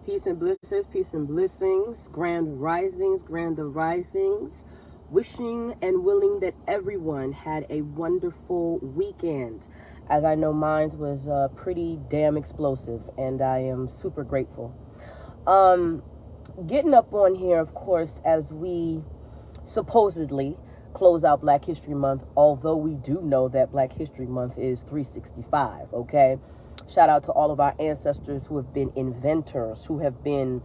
Peace and blessings, peace and blessings, grand risings, grander risings. Wishing and willing that everyone had a wonderful weekend, as I know mine was pretty damn explosive, and I am super grateful. Getting up on here, of course, as we supposedly close out Black History Month, although we do know that Black History Month is 365, okay? Shout out to all of our ancestors who have been inventors, who have been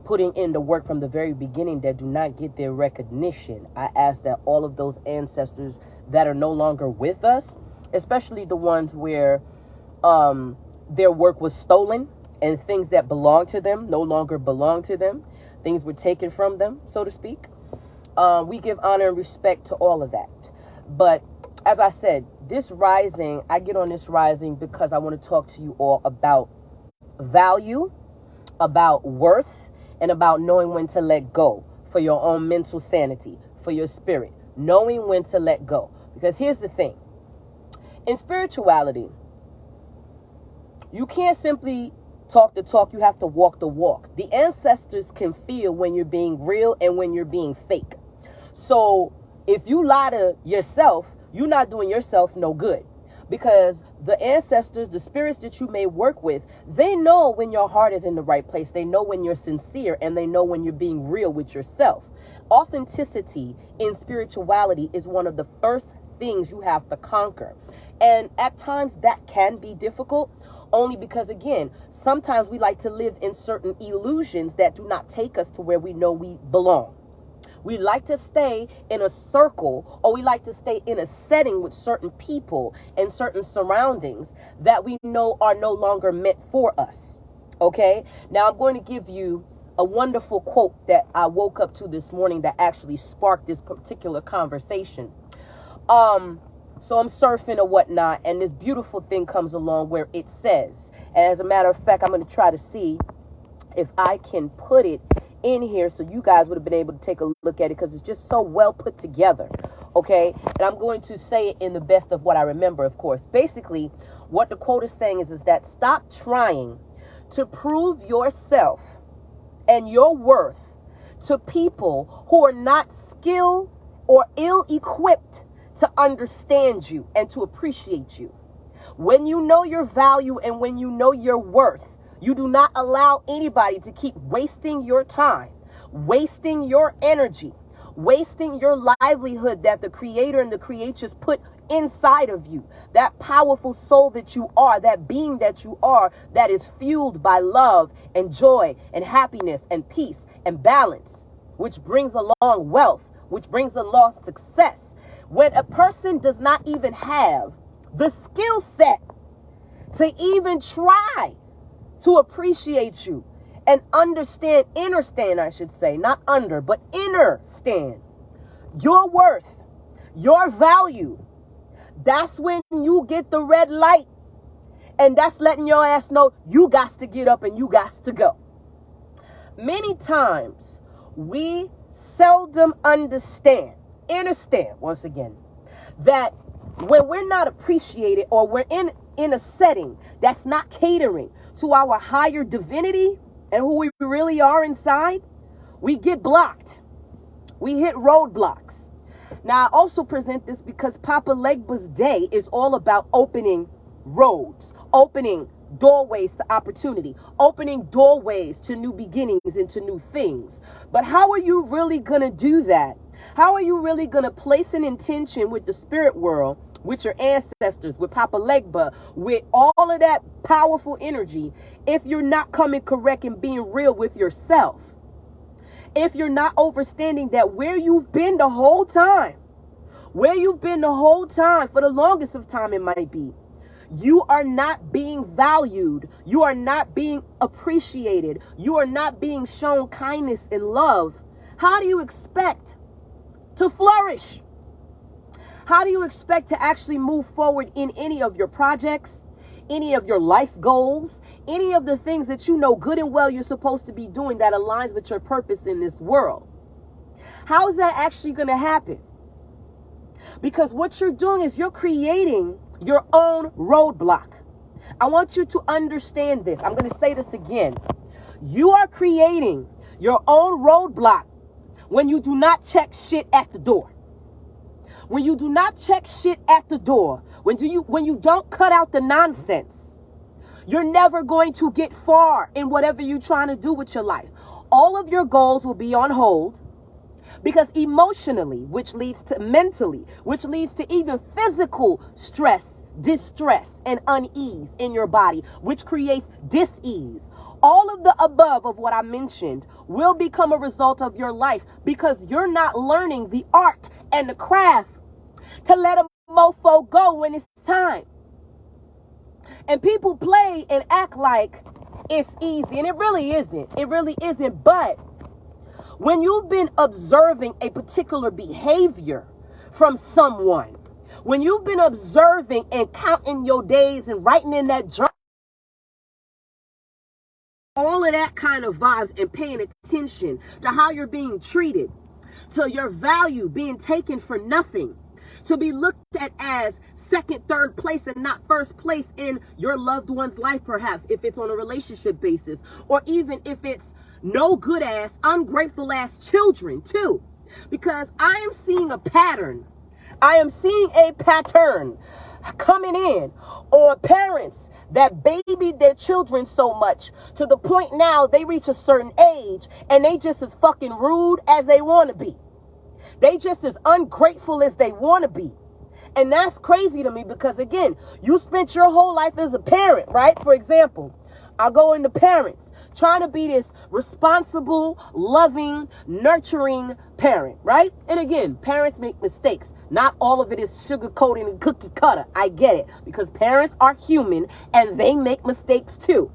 putting in the work from the very beginning that do not get their recognition. I ask that all of those ancestors that are no longer with us, especially the ones where their work was stolen and things that belong to them no longer belong to them, things were taken from them, so to speak. We give honor and respect to all of that. But as I said, this rising, I get on this rising because I want to talk to you all about value, about worth, and about knowing when to let go for your own mental sanity, for your spirit, knowing when to let go. Because here's the thing. In spirituality, you can't simply talk the talk, you have to walk the walk. The ancestors can feel when you're being real and when you're being fake. So if you lie to yourself, you're not doing yourself no good, because the ancestors, the spirits that you may work with, they know when your heart is in the right place. They know when you're sincere, and they know when you're being real with yourself. Authenticity in spirituality is one of the first things you have to conquer. And at times that can be difficult, only because, again, sometimes we like to live in certain illusions that do not take us to where we know we belong. We like to stay in a circle, or we like to stay in a setting with certain people and certain surroundings that we know are no longer meant for us. Okay? Now I'm going to give you a wonderful quote that I woke up to this morning that actually sparked this particular conversation. So I'm surfing or whatnot, and this beautiful thing comes along where it says, and as a matter of fact, I'm going to try to see if I can put it in here so you guys would have been able to take a look at it, because it's just so well put together. Okay, and I'm going to say it in the best of what I remember, of course. Basically, what the quote is saying is that stop trying to prove yourself and your worth to people who are not skilled or ill-equipped to understand you and to appreciate you. When you know your value and when you know your worth, you do not allow anybody to keep wasting your time, wasting your energy, wasting your livelihood that the creator and the creatures put inside of you. That powerful soul that you are, that being that you are, that is fueled by love and joy and happiness and peace and balance, which brings along wealth, which brings along success. When a person does not even have the skill set to even try to appreciate you and understand I should say, not under, but understand your worth, your value, that's when you get the red light, and that's letting your ass know you got to get up and you got to go. Many times we seldom understand once again, that when we're not appreciated, or we're in a setting that's not catering to our higher divinity and who we really are inside, we get blocked. We hit roadblocks. Now, I also present this because Papa Legba's day is all about opening roads, opening doorways to opportunity, opening doorways to new beginnings and to new things. But how are you really going to do that? How are you really going to place an intention with the spirit world, with your ancestors, with Papa Legba, with all of that powerful energy, if you're not coming correct and being real with yourself? If you're not understanding that where you've been the whole time, for the longest of time it might be, you are not being valued, you are not being appreciated, you are not being shown kindness and love, how do you expect to flourish? How do you expect to actually move forward in any of your projects, any of your life goals, any of the things that you know good and well you're supposed to be doing that aligns with your purpose in this world? How is that actually going to happen? Because what you're doing is you're creating your own roadblock. I want you to understand this. I'm going to say this again. You are creating your own roadblock when you do not check shit at the door. When you do not check shit at the door, when you don't cut out the nonsense, you're never going to get far in whatever you're trying to do with your life. All of your goals will be on hold because emotionally, which leads to mentally, which leads to even physical stress, distress, and unease in your body, which creates dis-ease. All of the above of what I mentioned will become a result of your life because you're not learning the art and the craft to let a mofo go when it's time. And people play and act like it's easy, and it really isn't. It really isn't. But when you've been observing a particular behavior from someone, when you've been observing and counting your days and writing in that journal, all of that kind of vibes, and paying attention to how you're being treated, to your value being taken for nothing, to be looked at as second, third place and not first place in your loved one's life, perhaps, if it's on a relationship basis, or even if it's no good ass, ungrateful ass children too. Because I am seeing a pattern. I am seeing a pattern coming in, or parents that baby their children so much to the point now they reach a certain age and they just as fucking rude as they want to be. They just as ungrateful as they want to be. And that's crazy to me because, again, you spent your whole life as a parent, right? For example, I'll go into parents, trying to be this responsible, loving, nurturing parent, right? And again, parents make mistakes. Not all of it is sugarcoating and cookie cutter. I get it, because parents are human and they make mistakes too.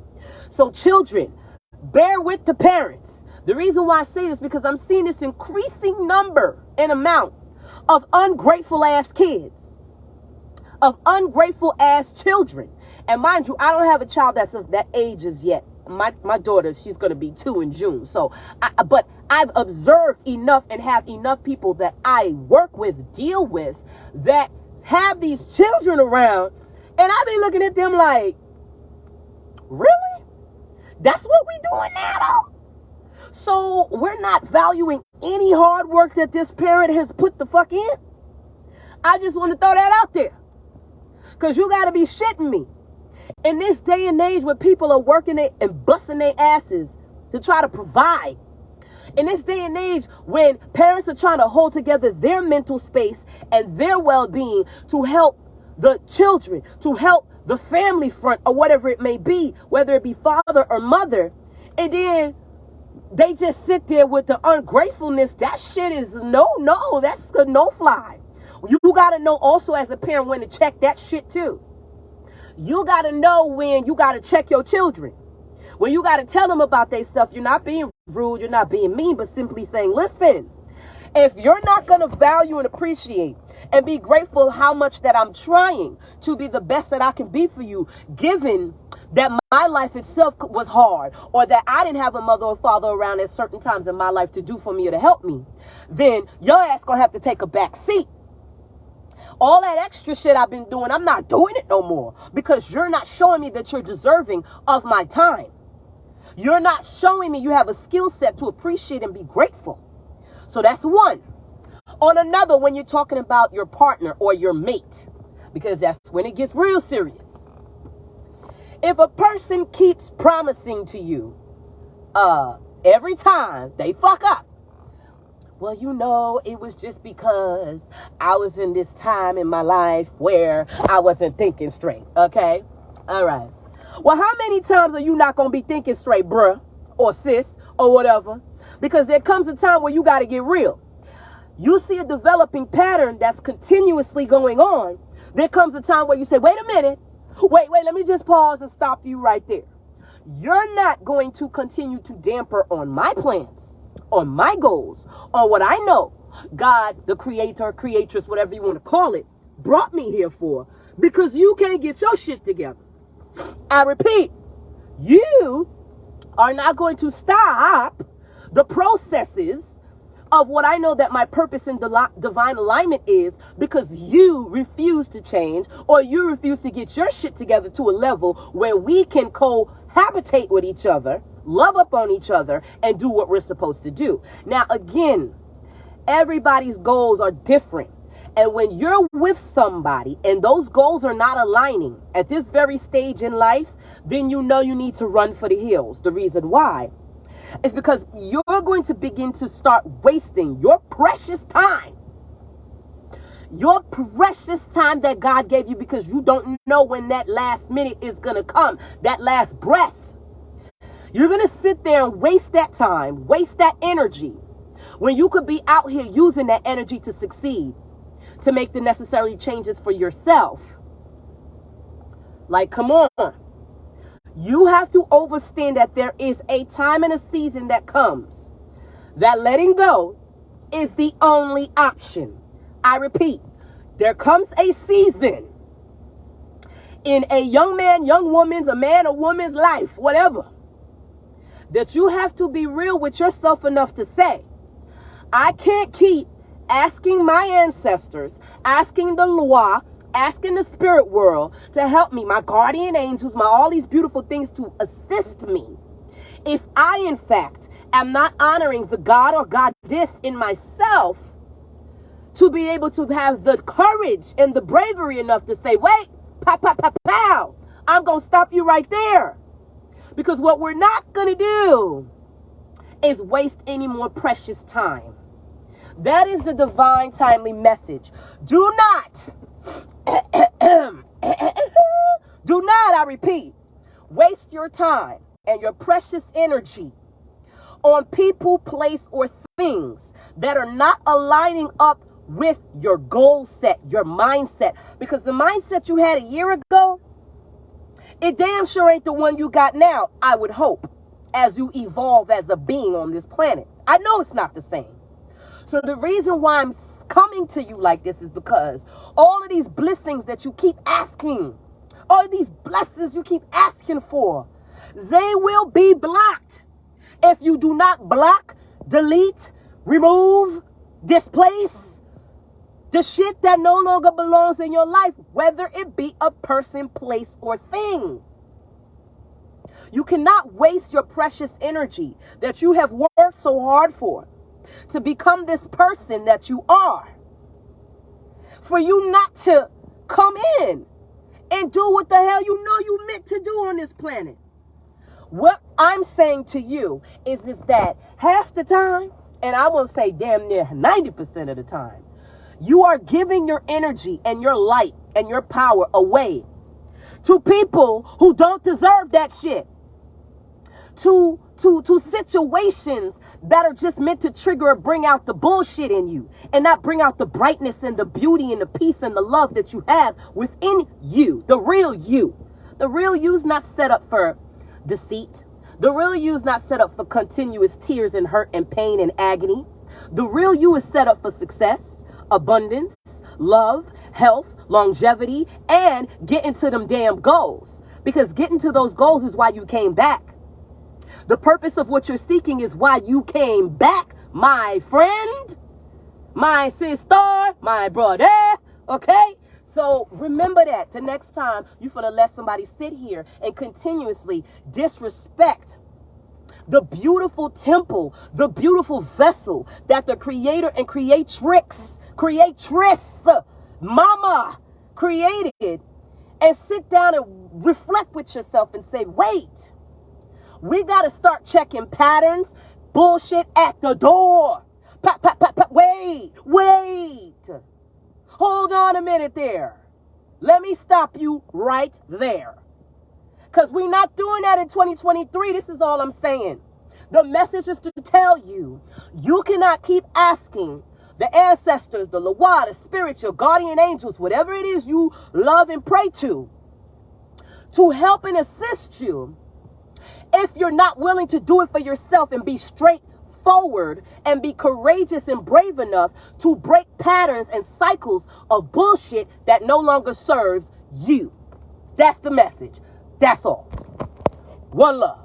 So children, bear with the parents. The reason why I say this is because I'm seeing this increasing number and amount of ungrateful ass kids, of ungrateful ass children. And mind you, I don't have a child that's of that age as yet. My daughter, she's going to be 2 in June. So, but I've observed enough and have enough people that I work with, deal with, that have these children around. And I be looking at them like, really? That's what we doing now, though? So we're not valuing any hard work that this parent has put the fuck in? I just want to throw that out there. Because you got to be shitting me. In this day and age where people are working it and busting their asses to try to provide. In this day and age when parents are trying to hold together their mental space and their well-being to help the children, to help the family front or whatever it may be, whether it be father or mother, and then they just sit there with the ungratefulness. That shit is no, that's a no fly. You got to know also as a parent when to check that shit too. You got to know when you got to check your children. When you got to tell them about their stuff. You're not being rude, you're not being mean, but simply saying, listen, if you're not going to value and appreciate and be grateful how much that I'm trying to be the best that I can be for you, given that my life itself was hard, or that I didn't have a mother or father around at certain times in my life to do for me or to help me, then your ass going to have to take a back seat. All that extra shit I've been doing, I'm not doing it no more because you're not showing me that you're deserving of my time. You're not showing me you have a skill set to appreciate and be grateful. So that's one. On another, when you're talking about your partner or your mate, because that's when it gets real serious. If a person keeps promising to you every time they fuck up, well, you know, it was just because I was in this time in my life where I wasn't thinking straight. Okay? All right. Well, how many times are you not going to be thinking straight, bruh, or sis, or whatever? Because there comes a time where you got to get real. You see a developing pattern that's continuously going on. There comes a time where you say, wait a minute. Wait, let me just pause and stop you right there. You're not going to continue to damper on my plans, on my goals, on what I know God, the creator, creatress, whatever you want to call it, brought me here for, because you can't get your shit together. I repeat, you are not going to stop the processes of what I know that my purpose in divine alignment is, because you refuse to change, or you refuse to get your shit together to a level where we can cohabitate with each other, love up on each other, and do what we're supposed to do. Now, again, everybody's goals are different. And when you're with somebody and those goals are not aligning at this very stage in life, then you know you need to run for the hills. The reason why is because you're going to begin to start wasting your precious time. Your precious time that God gave you, because you don't know when that last minute is going to come, that last breath. You're going to sit there and waste that time, waste that energy, when you could be out here using that energy to succeed, to make the necessary changes for yourself. Like, come on. You have to understand that there is a time and a season that comes that letting go is the only option. I repeat, there comes a season in a young man, young woman's, a man or woman's life, whatever, that you have to be real with yourself enough to say, I can't keep asking my ancestors, asking the Loa, asking the spirit world to help me, my guardian angels, my all these beautiful things to assist me, if I, in fact, am not honoring the God or goddess in myself to be able to have the courage and the bravery enough to say, wait, pow, pow, pow, pow, I'm going to stop you right there. Because what we're not going to do is waste any more precious time. That is the divine timely message. Do not, I repeat, waste your time and your precious energy on people, place, or things that are not aligning up with your goal set, your mindset. Because the mindset you had a year ago, it damn sure ain't the one you got now, I would hope, as you evolve as a being on this planet. I know it's not the same. So the reason why I'm coming to you like this is because all of these blessings that you keep asking, all of these blessings you keep asking for, they will be blocked if you do not block, delete, remove, displace the shit that no longer belongs in your life, whether it be a person, place, or thing. You cannot waste your precious energy that you have worked so hard for to become this person that you are, for you not to come in and do what the hell you know you meant to do on this planet. What I'm saying to you is that half the time, and I will say damn near 90% of the time, you are giving your energy and your light and your power away to people who don't deserve that shit. To situations that are just meant to trigger or bring out the bullshit in you and not bring out the brightness and the beauty and the peace and the love that you have within you. The real you. The real you is not set up for deceit. The real you is not set up for continuous tears and hurt and pain and agony. The real you is set up for success, abundance, love, health, longevity, and getting to them damn goals. Because getting to those goals is why you came back. The purpose of what you're seeking is why you came back, my friend, my sister, my brother, okay? So remember that the next time you're going to let somebody sit here and continuously disrespect the beautiful temple, the beautiful vessel that the creator and creatrix, mama created, and sit down and reflect with yourself and say, wait, we got to start checking patterns, bullshit at the door. Wait. Hold on a minute there. Let me stop you right there. Because we're not doing that in 2023. This is all I'm saying. The message is to tell you, you cannot keep asking the ancestors, the Loa, the spirits, your guardian angels, whatever it is you love and pray to help and assist you, if you're not willing to do it for yourself and be straightforward and be courageous and brave enough to break patterns and cycles of bullshit that no longer serves you. That's the message. That's all. One love.